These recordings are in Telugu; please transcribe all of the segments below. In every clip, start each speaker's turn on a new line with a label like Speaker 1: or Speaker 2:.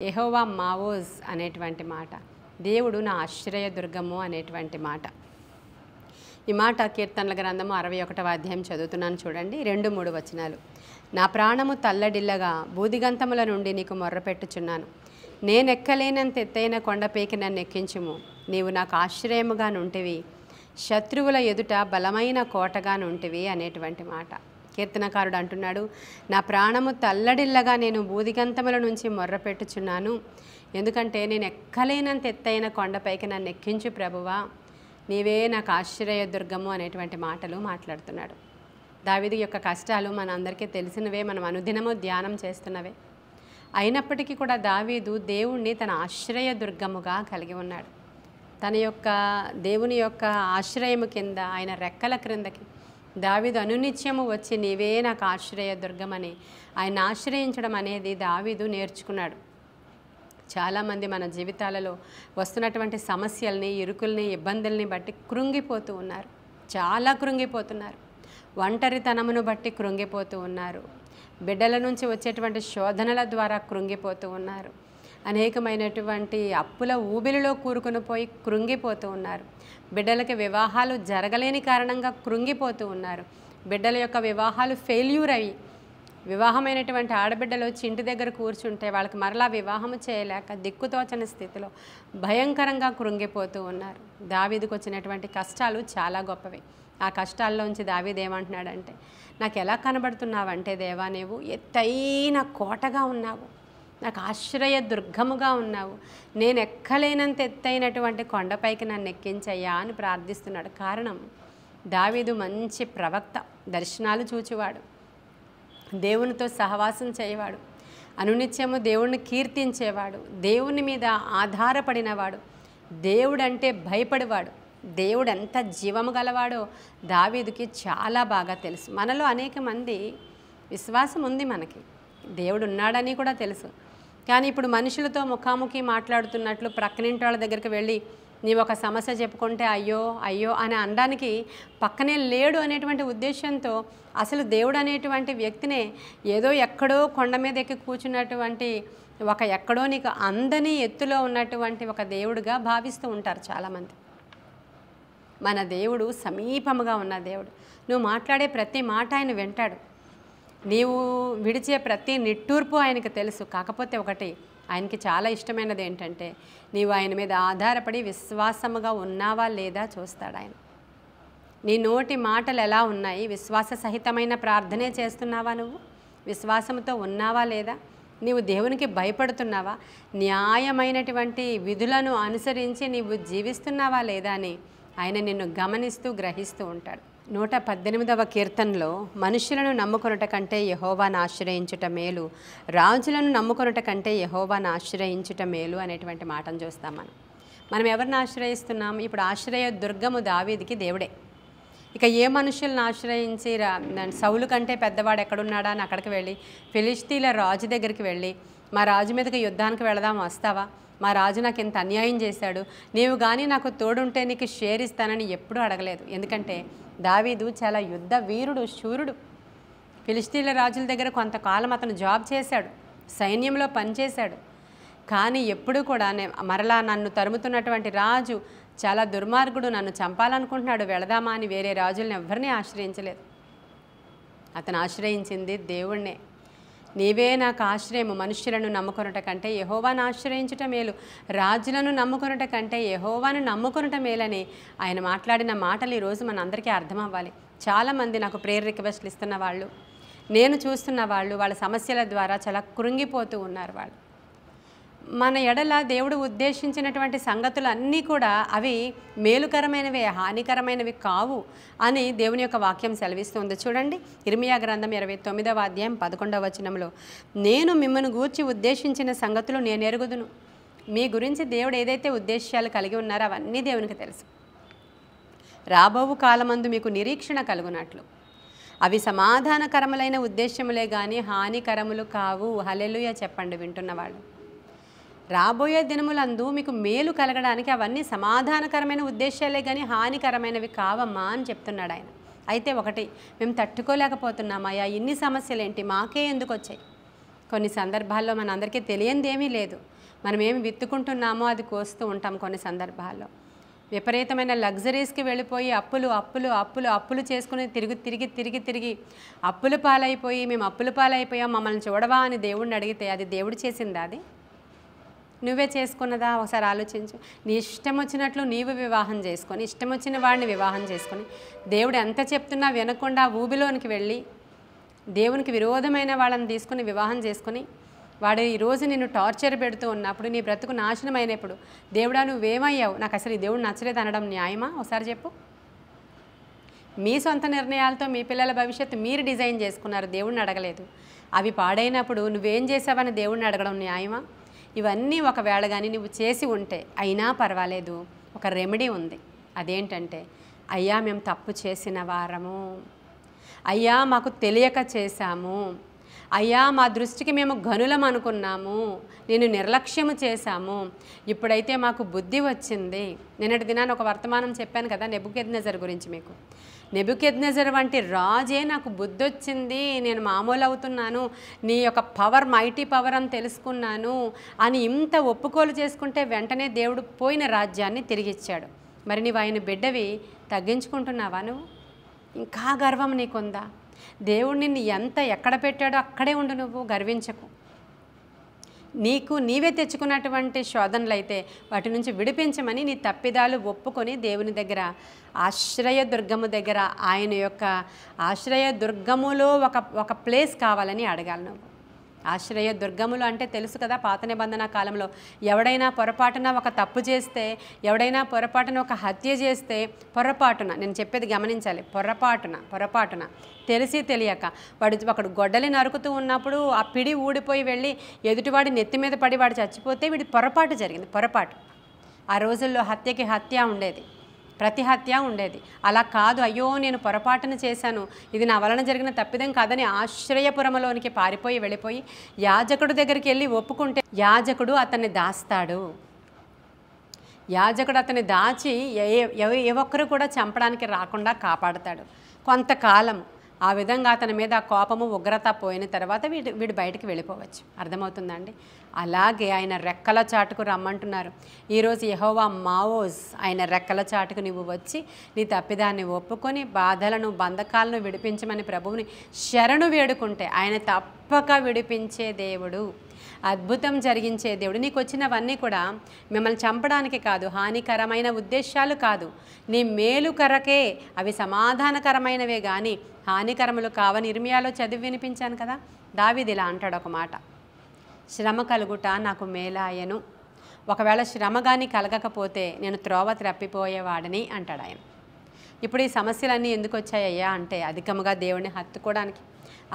Speaker 1: యెహోవా మావోజ్ అనేటువంటి మాట, దేవుడు నా ఆశ్రయదుర్గము అనేటువంటి మాట. ఈ మాట కీర్తనల గ్రంథము 61వ అధ్యాయం చదువుతున్నాను చూడండి. 2-3 వచనాలు. నా ప్రాణము తల్లడిల్లగా బూదిగంతముల నుండి నీకు మొర్రపెట్టుచున్నాను. నేనెక్కలేనంత ఎత్తైన కొండపైకి నన్ను ఎక్కించుము. నీవు నాకు ఆశ్రయముగా నుంటివి, శత్రువుల ఎదుట బలమైన కోటగా నుంటివి అనేటువంటి మాట. కీర్తనకారుడు అంటున్నాడు, నా ప్రాణము తల్లడిల్లగా నేను బూదిగంతముల నుంచి మొర్రపెట్టుచున్నాను. ఎందుకంటే నేను ఎక్కలేనంత ఎత్తైన కొండపైకి నన్ను ఎక్కించు ప్రభువా, నీవే నాకు ఆశ్రయదుర్గము అనేటువంటి మాటలు మాట్లాడుతున్నాడు. దావీదు యొక్క కష్టాలు మన అందరికీ తెలిసినవే, మనం అనుదినము ధ్యానం చేస్తున్నవే. అయినప్పటికీ కూడా దావీదు దేవుణ్ణి తన ఆశ్రయదుర్గముగా కలిగి ఉన్నాడు. తన యొక్క దేవుని యొక్క ఆశ్రయము కింద, ఆయన రెక్కల క్రిందకి దావీదు అనునిత్యము వచ్చి నీవే నాకు ఆశ్రయదుర్గమని ఆయన ఆశ్రయించడం అనేది దావీదు నేర్చుకున్నాడు. చాలామంది మన జీవితాలలో వస్తున్నటువంటి సమస్యల్ని, ఇరుకుల్ని, ఇబ్బందుల్ని బట్టి కృంగిపోతూ ఉన్నారు. చాలా కృంగిపోతున్నారు. ఒంటరితనమును బట్టి కృంగిపోతూ ఉన్నారు. బిడ్డల నుంచి వచ్చేటువంటి శోధనల ద్వారా కృంగిపోతూ ఉన్నారు. అనేకమైనటువంటి అప్పుల ఊబిలిలో కూరుకుని పోయి కృంగిపోతూ ఉన్నారు. బిడ్డలకి వివాహాలు జరగలేని కారణంగా కృంగిపోతూ ఉన్నారు. బిడ్డల యొక్క వివాహాలు ఫెయిల్యూర్ అయ్యి, వివాహమైనటువంటి ఆడబిడ్డలు వచ్చి ఇంటి దగ్గర కూర్చుంటే వాళ్ళకి మరలా వివాహము చేయలేక దిక్కుతోచని స్థితిలో భయంకరంగా కృంగిపోతూ ఉన్నారు. దావీదుకు వచ్చినటువంటి కష్టాలు చాలా గొప్పవి. ఆ కష్టాల్లోంచి దావీదు ఏమంటున్నాడంటే, నాకు ఎలా కనబడుతున్నావంటే దేవా, నీవు ఎత్తైన కోటగా ఉన్నావు, నాకు ఆశ్రయదుర్గముగా ఉన్నావు, నేను ఎక్కలేనంత ఎత్తైనటువంటి కొండపైకి నన్ను ఎక్కించయ్యా అని ప్రార్థిస్తున్నాడు. కారణం, దావీదు మంచి ప్రవక్త, దర్శనాలు చూచేవాడు, దేవునితో సహవాసం చేయవాడు, అనునిత్యము దేవుణ్ణి కీర్తించేవాడు, దేవుని మీద ఆధారపడినవాడు, దేవుడంటే భయపడేవాడు. దేవుడు ఎంత జీవము గలవాడో దావీదుకి చాలా బాగా తెలుసు. మనలో అనేక మంది విశ్వాసం ఉంది, మనకి దేవుడు ఉన్నాడని కూడా తెలుసు. కానీ ఇప్పుడు మనుషులతో ముఖాముఖి మాట్లాడుతున్నట్లు ప్రక్కనింటి వాళ్ళ దగ్గరికి వెళ్ళి నీవు ఒక సమస్య చెప్పుకుంటే అయ్యో అయ్యో అని అనడానికి పక్కనే లేడు అనేటువంటి ఉద్దేశంతో అసలు దేవుడు అనేటువంటి వ్యక్తినే ఏదో ఎక్కడో కొండ మీద ఎక్కి కూర్చున్నటువంటి ఒక ఎక్కడో నీకు అందని ఎత్తులో ఉన్నటువంటి ఒక దేవుడుగా భావిస్తూ ఉంటారు చాలామంది. మన దేవుడు సమీపముగా ఉన్న దేవుడు. నువ్వు మాట్లాడే ప్రతి మాట ఆయన వింటాడు. నీవు విడిచే ప్రతి నిట్టూర్పు ఆయనకు తెలుసు. కాకపోతే ఒకటి, ఆయనకి చాలా ఇష్టమైనది ఏంటంటే నీవు ఆయన మీద ఆధారపడి విశ్వాసముగా ఉన్నావా లేదా చూస్తాడు ఆయన. నీ నోటి మాటలు ఎలా ఉన్నాయి? విశ్వాస సహితమైన ప్రార్థనే చేస్తున్నావా? నువ్వు విశ్వాసంతో ఉన్నావా లేదా? నీవు దేవునికి భయపడుతున్నావా? న్యాయమైనటువంటి విధులను అనుసరించి నీవు జీవిస్తున్నావా లేదా అని ఆయన నిన్ను గమనిస్తూ గ్రహిస్తూ ఉంటాడు. 118వ కీర్తనలో మనుషులను నమ్ముకొనుట కంటే యెహోవాను ఆశ్రయించుట మేలు, రాజులను నమ్ముకొనుట కంటే యెహోవాను ఆశ్రయించుట మేలు అనేటువంటి మాటను చూస్తాం. మనం ఎవరిని ఆశ్రయిస్తున్నాం? ఇప్పుడు ఆశ్రయ దుర్గము దావీదుకి దేవుడే. ఇక ఏ మనుషులను ఆశ్రయించి సౌలు కంటే పెద్దవాడు ఎక్కడున్నాడా అని అక్కడికి వెళ్ళి ఫిలిష్తీల రాజు దగ్గరికి వెళ్ళి మా రాజు మీదకి యుద్ధానికి వెళదాం, వస్తావా? మా రాజు నాకు ఇంత అన్యాయం చేశాడు, నీవు కానీ నాకు తోడుంటే నీకు షేర్ ఇస్తానని ఎప్పుడూ అడగలేదు. ఎందుకంటే దావీదు చాలా యుద్ధ వీరుడు, శూరుడు. ఫిలిష్తీన్ల రాజుల దగ్గర కొంతకాలం అతను జాబ్ చేశాడు, సైన్యంలో పనిచేశాడు. కానీ ఎప్పుడూ కూడా మరలా నన్ను తరుముతున్నటువంటి రాజు చాలా దుర్మార్గుడు, నన్ను చంపాలనుకుంటున్నాడు, వెళదామా అని వేరే రాజులను ఎవరిని ఆశ్రయించలేదు. అతను ఆశ్రయించింది దేవుణ్ణే. నీవే నాకు ఆశ్రయము, మనుష్యులను నమ్ముకొనుట కంటే యెహోవాను ఆశ్రయించుట మేలు, రాజులను నమ్ముకొనుట కంటే యెహోవాను నమ్ముకొనుట మేలని ఆయన మాట్లాడిన మాటలు ఈరోజు మన అందరికీ అర్థం అవ్వాలి. చాలామంది నాకు ప్రేయర్ రిక్వెస్ట్లు ఇస్తున్న వాళ్ళు, నేను చూస్తున్న వాళ్ళు, వాళ్ళ సమస్యల ద్వారా చాలా కృంగిపోతూ ఉన్నారు. వాళ్ళు మన ఎడల దేవుడు ఉద్దేశించినటువంటి సంగతులు అన్నీ కూడా అవి మేలుకరమైనవే, హానికరమైనవి కావు అని దేవుని యొక్క వాక్యం సెలవిస్తుంది. చూడండి, ఇర్మియా గ్రంథం 29వ అధ్యాయం 11వ వచనంలో, నేను మిమ్మల్ని గూర్చి ఉద్దేశించిన సంగతులు నేను ఎరుగుదును. మీ గురించి దేవుడు ఏదైతే ఉద్దేశాలు కలిగి ఉన్నారో అవన్నీ దేవునికి తెలుసు. రాబోవు కాలమందు మీకు నిరీక్షణ కలుగునట్లు అవి సమాధానకరములైన ఉద్దేశములే కానీ హానికరములు కావు. హల్లెలూయా చెప్పండి వింటున్నవాళ్ళు. రాబోయే దినములందు మీకు మేలు కలగడానికి అవన్నీ సమాధానకరమైన ఉద్దేశాలే కానీ హానికరమైనవి కావమ్మా అని చెప్తున్నాడు ఆయన. అయితే ఒకటి, మేము తట్టుకోలేకపోతున్నామయ్యా, ఇన్ని సమస్యలు ఏంటి, మాకే ఎందుకు వచ్చాయి? కొన్ని సందర్భాల్లో మనందరికీ తెలియంది ఏమీ లేదు. మనం ఏమి విత్తుకుంటున్నామో అది కోస్తూ ఉంటాం. కొన్ని సందర్భాల్లో విపరీతమైన లగ్జరీస్కి వెళ్ళిపోయి అప్పులు చేసుకుని తిరిగి అప్పుల పాలైపోయి మేము అప్పుల పాలైపోయాం మమ్మల్ని చూడవా అని దేవుడిని అడిగితే అది దేవుడు చేసిందా? అది నువ్వే చేసుకున్నదా? ఒకసారి ఆలోచించు. నీ ఇష్టం వచ్చినట్లు నీవు వివాహం చేసుకొని ఇష్టం వచ్చిన వాడిని వివాహం చేసుకొని దేవుడు ఎంత చెప్తున్నా వినకుండా ఊబిలోనికి వెళ్ళి దేవునికి విరోధమైన వాళ్ళని తీసుకుని వివాహం చేసుకుని వాడు ఈరోజు నిన్ను టార్చర్ పెడుతూ ఉన్నప్పుడు నీ బ్రతుకు నాశనం అయినప్పుడు దేవుడా నువ్వేమయ్యావు, నాకు అసలు ఈ దేవుడు నచ్చలేదు అనడం న్యాయమా? ఒకసారి చెప్పు. మీ సొంత నిర్ణయాలతో మీ పిల్లల భవిష్యత్తు మీరు డిజైన్ చేసుకున్నారు, దేవుడిని అడగలేదు. అవి పాడైనప్పుడు నువ్వేం చేసావని దేవుడిని అడగడం న్యాయమా? ఇవన్నీ ఒకవేళ కానీ నువ్వు చేసి ఉంటే అయినా పర్వాలేదు, ఒక రెమెడీ ఉంది. అదేంటంటే, అయ్యా మేము తప్పు చేసిన వారము, అయ్యా మాకు తెలియక చేశాము, అయ్యా మా దృష్టికి మేము గనులం అనుకున్నాము, నేను నిర్లక్ష్యము చేశాము, ఇప్పుడైతే మాకు బుద్ధి వచ్చింది. నిన్నటి దినాన్ని ఒక వర్తమానం చెప్పాను కదా నెబుకద్నెజర్ గురించి. మీకు నెబుకద్నెజర్ వంటి రాజే నాకు బుద్ధి వచ్చింది, నేను మామూలు అవుతున్నాను, నీ యొక్క పవర్ మైటీ పవర్ అని తెలుసుకున్నాను అని ఇంత ఒప్పుకోలు చేసుకుంటే వెంటనే దేవుడు పోయిన రాజ్యాన్ని తిరిగిచ్చాడు. మరి నీవు ఆయన బిడ్డవి తగ్గించుకుంటున్నావా? నువ్వు ఇంకా గర్వం నీకుందా? దేవుడు నిన్ను ఎక్కడ పెట్టాడో అక్కడే ఉండు, నువ్వు గర్వించకు. నీకు నీవే తెచ్చుకున్నటువంటి శోధనలు అయితే వాటి నుంచి విడిపించమని నీ తప్పిదాలు ఒప్పుకొని దేవుని దగ్గర ఆశ్రయదుర్గము దగ్గర ఆయన యొక్క ఆశ్రయదుర్గములో ఒక ప్లేస్ కావాలని అడగాలి నువ్వు. ఆశ్రయదుర్గములు అంటే తెలుసు కదా, పాత నిబంధన కాలంలో ఎవడైనా పొరపాటున ఒక తప్పు చేస్తే, ఎవడైనా పొరపాటున ఒక హత్య చేస్తే, పొరపాటున నేను చెప్పేది గమనించాలి, పొరపాటున తెలిసి తెలియక ఒకడు గొడ్డలి నరుకుతూ ఉన్నప్పుడు ఆ పిడి ఊడిపోయి వెళ్ళి ఎదుటివాడి నెత్తి మీద పడి వాడు చచ్చిపోతే వీడి పొరపాటు జరిగింది. పొరపాటు. ఆ రోజుల్లో హత్యకి హత్య ఉండేది, ప్రతి హత్య ఉండేది. అలా కాదు, అయ్యో నేను పొరపాటున చేశాను, ఇది నా వలన జరిగిన తప్పిదం కాదని ఆశ్రయపురములోనికి పారిపోయి వెళ్ళిపోయి యాజకుడు దగ్గరికి వెళ్ళి ఒప్పుకుంటే యాజకుడు అతన్ని దాస్తాడు. యాజకుడు అతన్ని దాచి ఏ ఒక్కరు కూడా చంపడానికి రాకుండా కాపాడుతాడు కొంతకాలం. ఆ విధంగా అతని మీద కోపము ఉగ్రత పోయిన తర్వాత వీడు బయటికి వెళ్ళిపోవచ్చు. అర్థమవుతుందండి? అలాగే ఆయన రెక్కల చాటుకు రమ్మంటున్నారు. ఈరోజు యెహోవా మావోస్ ఆయన రెక్కల చాటుకు నువ్వు వచ్చి నీ తప్పిదాన్ని ఒప్పుకొని బాధలను బంధకాలను విడిపించమని ప్రభువుని శరణు వేడుకుంటే ఆయన తప్పక విడిపించే దేవుడు, అద్భుతం జరిగించే దేవుడు. నీకు వచ్చినవన్నీ కూడా మిమ్మల్ని చంపడానికి కాదు, హానికరమైన ఉద్దేశాలు కాదు, నీ మేలు కొరకే, అవి సమాధానకరమైనవే కానీ హానికరములు కావని ఇర్మియాలో చదివి వినిపించాను కదా. దావీదు ఇలా అంటాడు ఒక మాట, శ్రమ కలుగుట నాకు మేలాయను, ఒకవేళ శ్రమ కానీ కలగకపోతే నేను త్రోవ త్రప్పిపోయేవాడిని అంటాడు ఆయన. ఇప్పుడు ఈ సమస్యలన్నీ ఎందుకు వచ్చాయ్యా అంటే అధికముగా దేవుని హత్తుకోవడానికి,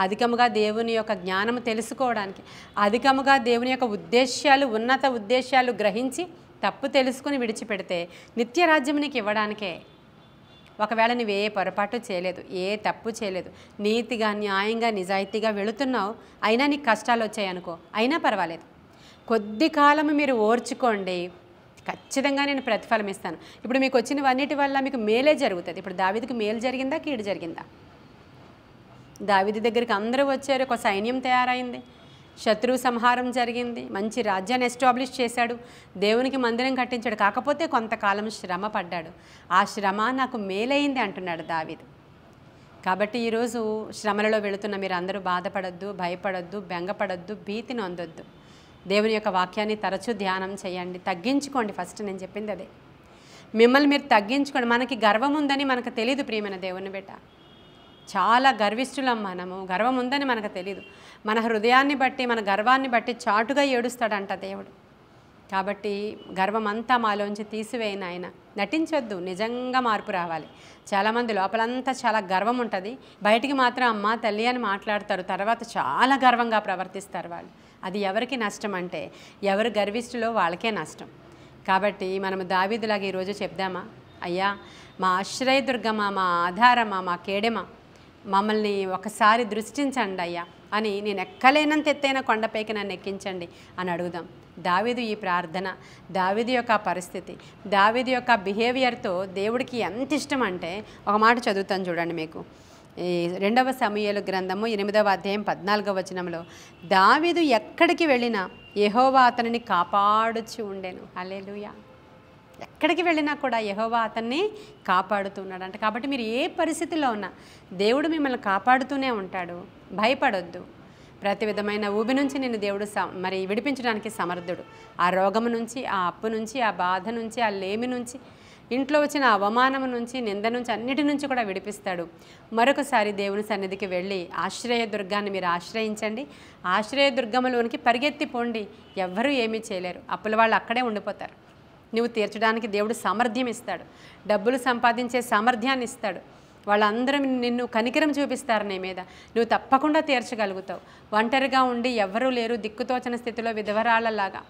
Speaker 1: అధికముగా దేవుని యొక్క జ్ఞానము తెలుసుకోవడానికి, అధికముగా దేవుని యొక్క ఉద్దేశాలు ఉన్నత ఉద్దేశాలు గ్రహించి తప్పు తెలుసుకుని విడిచిపెడితే నిత్యరాజ్యం నీకు ఇవ్వడానికే. ఒకవేళ నువ్వు ఏ పొరపాటు చేయలేదు, ఏ తప్పు చేయలేదు, నీతిగా న్యాయంగా నిజాయితీగా వెళుతున్నావు, అయినా నీకు కష్టాలు వచ్చాయనుకో, అయినా పర్వాలేదు, కొద్ది కాలం మీరు ఓర్చుకోండి, ఖచ్చితంగా నేను ప్రతిఫలం ఇస్తాను. ఇప్పుడు మీకు వచ్చినవన్నిటి వల్ల మీకు మేలే జరుగుతుంది. ఇప్పుడు దావీదుకి మేలు జరిగిందా, కీడు జరిగిందా? దావీదు దగ్గరికి అందరూ వచ్చారు, ఒక సైన్యం తయారైంది, శత్రువు సంహారం జరిగింది, మంచి రాజ్యాన్ని ఎస్టాబ్లిష్ చేశాడు, దేవునికి మందిరం కట్టించాడు. కాకపోతే కొంతకాలం శ్రమ పడ్డాడు. ఆ శ్రమ నాకు మేలైంది అంటున్నాడు దావీదు. కాబట్టి ఈరోజు శ్రమలలో వెళుతున్న మీరు అందరూ బాధపడద్దు, భయపడద్దు, బెంగపడద్దు, భీతి నొందొద్దు. దేవుని యొక్క వాక్యాన్ని తరచూ ధ్యానం చేయండి, తగ్గించుకోండి. ఫస్ట్ నేను చెప్పింది అదే, మిమ్మల్ని మీరు తగ్గించుకోండి. మనకి గర్వం ఉందని మనకు తెలియదు ప్రియమైన దేవుని బిడ్డ, చాలా గర్విష్ఠులం మనము. గర్వం ఉందని మనకు తెలియదు. మన హృదయాన్ని బట్టి మన గర్వాన్ని బట్టి చాటుగా ఏడుస్తాడంట దేవుడు. కాబట్టి గర్వం అంతా మాలోంచి తీసివేయను ఆయన. నటించొద్దు, నిజంగా మార్పు రావాలి. చాలామంది లోపలంతా చాలా గర్వం ఉంటుంది, బయటికి మాత్రం అమ్మ తల్లి అని మాట్లాడతారు, తర్వాత చాలా గర్వంగా ప్రవర్తిస్తారు వాళ్ళు. అది ఎవరికి నష్టం అంటే ఎవరు గర్విష్ఠులో వాళ్ళకే నష్టం. కాబట్టి మనము దావీదులాగా ఈరోజు చెప్దామా, అయ్యా మా ఆశ్రయదుర్గమా, మా ఆధారమా, మా కేడెమా, మమ్మల్ని ఒకసారి దృష్టించండి అయ్యా అని, నేను ఎక్కలేనంత ఎత్తైన కొండపైకి నన్ను ఎక్కించండి అని అడుగుదాం. దావీదు ఈ ప్రార్థన, దావీదు యొక్క పరిస్థితి, దావీదు యొక్క బిహేవియర్తో దేవుడికి ఎంత ఇష్టం అంటే ఒక మాట చదువుతాను చూడండి మీకు. ఈ 2వ సమూయేలు గ్రంథము 8వ అధ్యాయం 14వ వచనంలో దావీదు ఎక్కడికి వెళ్ళినా యెహోవా అతనిని కాపాడుచు ఉండెను. హల్లెలూయా. ఎక్కడికి వెళ్ళినా కూడా యెహోవా అతన్ని కాపాడుతున్నాడు అంట. కాబట్టి మీరు ఏ పరిస్థితిలో ఉన్నా దేవుడు మిమ్మల్ని కాపాడుతూనే ఉంటాడు. భయపడొద్దు. ప్రతి విధమైన ఊబి నుంచి నిన్ను దేవుడు మరి విడిపించడానికి సమర్థుడు. ఆ రోగము నుంచి, ఆ అప్పు నుంచి, ఆ బాధ నుంచి, ఆ లేమి నుంచి, ఇంట్లో వచ్చిన అవమానం నుంచి, నింద నుంచి, అన్నిటి నుంచి కూడా విడిపిస్తాడు. మరొకసారి దేవుని సన్నిధికి వెళ్ళి ఆశ్రయదుర్గాన్ని మీరు ఆశ్రయించండి. ఆశ్రయదుర్గములోనికి పరిగెత్తి పోండి. ఎవ్వరూ ఏమీ చేయలేరు. అప్పుల వాళ్ళు అక్కడే ఉండిపోతారు. నువ్వు తీర్చడానికి దేవుడు సామర్థ్యం ఇస్తాడు. డబ్బులు సంపాదించే సామర్థ్యాన్ని ఇస్తాడు. వాళ్ళందరూ నిన్ను కనికరం చూపిస్తారు నీ మీద. నువ్వు తప్పకుండా తీర్చగలుగుతావు. ఒంటరిగా ఉండి ఎవ్వరూ లేరు, దిక్కుతోచని స్థితిలో విధవరాళ్ళలాగా,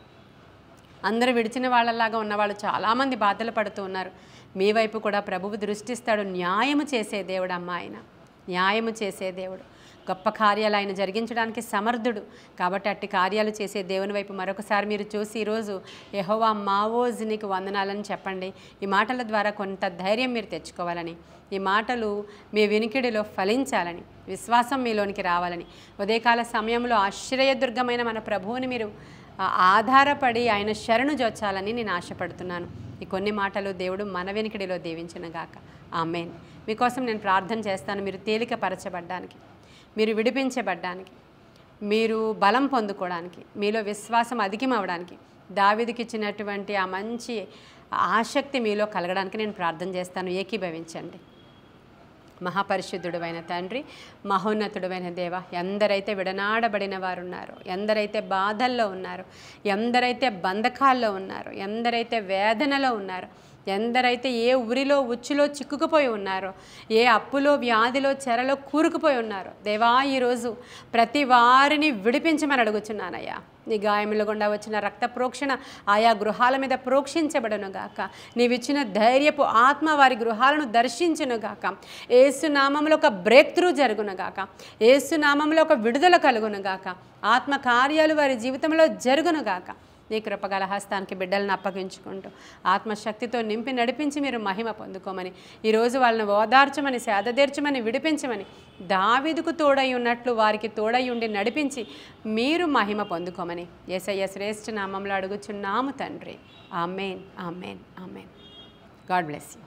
Speaker 1: అందరూ విడిచిన వాళ్ళలాగా ఉన్నవాళ్ళు చాలామంది బాధలు పడుతూ ఉన్నారు. మీ వైపు కూడా ప్రభువు దృష్టిస్తాడు. న్యాయము చేసే దేవుడు అమ్మ ఆయన. న్యాయము చేసే దేవుడు. గొప్ప కార్యాలు ఆయన జరిగించడానికి సమర్థుడు. కాబట్టి అట్టి కార్యాలు చేసే దేవుని వైపు మరొకసారి మీరు చూసి ఈరోజు యెహోవా మావోజ్ నీకు వందనాలని చెప్పండి. ఈ మాటల ద్వారా కొంత ధైర్యం మీరు తెచ్చుకోవాలని, ఈ మాటలు మీ వినికిడిలో ఫలించాలని, విశ్వాసం మీలోనికి రావాలని, ఉదయకాల సమయంలో ఆశ్రయదుర్గమైన మన ప్రభువుని మీరు ఆధారపడి ఆయన శరణు జొచ్చాలని నేను ఆశపడుతున్నాను. ఈ కొన్ని మాటలు దేవుడు మన వెనికిడిలో దీవించునుగాక. ఆమేన్. మీకోసం నేను ప్రార్థన చేస్తాను. మీరు తేలికపరచబడ్డానికి, మీరు విడిపించబడ్డానికి, మీరు బలం పొందుకోవడానికి, మీలో విశ్వాసం అధికమవడానికి, దావీదుకి ఇచ్చినటువంటి ఆ మంచి ఆసక్తి మీలో కలగడానికి నేను ప్రార్థన చేస్తాను. ఏకీభవించండి. మహాపరిశుద్ధుడైన తండ్రి, మహోన్నతుడైన దేవ, ఎందరైతే విడనాడబడిన వారు ఉన్నారో, ఎందరైతే బాధల్లో ఉన్నారో, ఎందరైతే బంధకాల్లో ఉన్నారో, ఎందరైతే వేదనలో ఉన్నారో, ఎందరైతే ఏ ఉరిలో ఉచ్చులో చిక్కుకుపోయి ఉన్నారో, ఏ అప్పులో వ్యాధిలో చెరలో కూరుకుపోయి ఉన్నారో దేవా, ఈరోజు ప్రతి వారిని విడిపించమని అడుగుచున్నానయ్యా. నీ గాయముల గుండా వచ్చిన రక్త ప్రోక్షణ ఆయా గృహాల మీద ప్రోక్షించబడునుగాక. నీవిచ్చిన ధైర్యపు ఆత్మ వారి గృహాలను దర్శించునుగాక. యేసునామంలో ఒక బ్రేక్ త్రూ జరుగునుగాక. యేసునామంలో ఒక విడుదల కలుగునుగాక. ఆత్మ కార్యాలు వారి జీవితంలో జరుగునుగాక. నీ కృపగల హస్తానికి బిడ్డలను అప్పగించుకుంటూ ఆత్మశక్తితో నింపి నడిపించి మీరు మహిమ పొందుకోమని, ఈరోజు వాళ్ళని ఓదార్చమని, సేదతీర్చమని, విడిపించమని, దావీదుకు తోడై ఉన్నట్లు వారికి తోడై ఉండి నడిపించి మీరు మహిమ పొందుకోమని యేసయ్య శ్రేష్ఠ నామంలో అడుగుచున్నాము తండ్రి. ఆమేన్, ఆమేన్, ఆమేన్. God bless you.